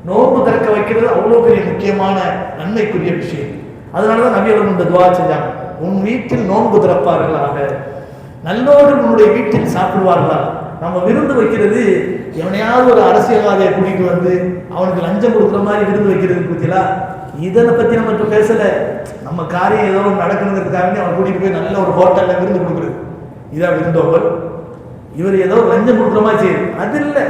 நோன்பு திறக்க வைக்கிறது அவ்வளோ பெரிய முக்கியமான நன்மைக்குரிய விஷயம். அதனாலதான் நபி அவர்கள் இந்த துஆ செஞ்சாங்க, உன் வீட்டில் நோன்பு திறப்பார்களாக, நல்லோர்கள் உன்னுடைய வீட்டில் சாப்பிடுவார்களா. நம்ம விருந்து வைக்கிறது எவனையாவது ஒரு அரசியல்வாதியை கூட்டிட்டு வந்து அவனுக்கு லஞ்சம் கொடுக்குற மாதிரி விருந்து வைக்கிறது பத்தியா, இதனை பத்தி நம்ம இப்ப பேசல. நம்ம காரியம் ஏதோ நடக்கணுங்கிறதுக்காக அவன் கூட்டிட்டு போய் நல்ல ஒரு ஹோட்டல்ல விருந்து கொடுக்குறது, இதான் விருந்தோம்பல். இவர் ஏதோ லஞ்சம் கொடுக்குற மாதிரி செய்யுது, அது இல்லை.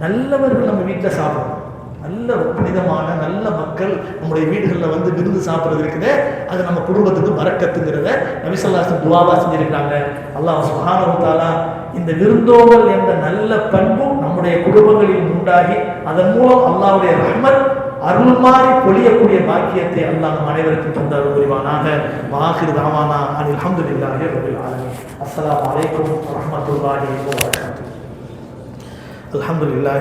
நல்லவர்கள் நம்ம வீட்டில் சாப்பிடணும். நல்ல புனிதமான நல்ல மக்கள் நம்முடைய வீடுகளில் வந்து விருந்து சாப்பிட்றது இருக்குது, அது நம்ம குடும்பத்துக்கு பரக்கத்துங்கிறத நபி ஸல்லல்லாஹு அலைஹி வஸல்லம் துஆவா செஞ்சிருக்காங்க. அல்லாஹ் சுப்ஹானஹு வ தஆலா இந்த விருந்தோம்பல் என்ற நல்ல பண்பும் நம்முடைய குடும்பங்களில் உண்டாகி அதன் மூலம் அல்லாஹ்வுடைய ரஹ்மத் அருள்மாறி பொழியக்கூடிய பாக்கியத்தை அல்லாஹ் நம் அனைவருக்கும் தந்தருள் புரிவானாக. வாஹிர் தாவானா அல்ஹம்துலில்லாஹி ரப்பில் ஆலமீன். அஸ்ஸலாமு அலைக்கும் வரஹ்மத்துல்லாஹி வ பரகாத்துஹு. அல்ஹம்துலில்லாஹ்.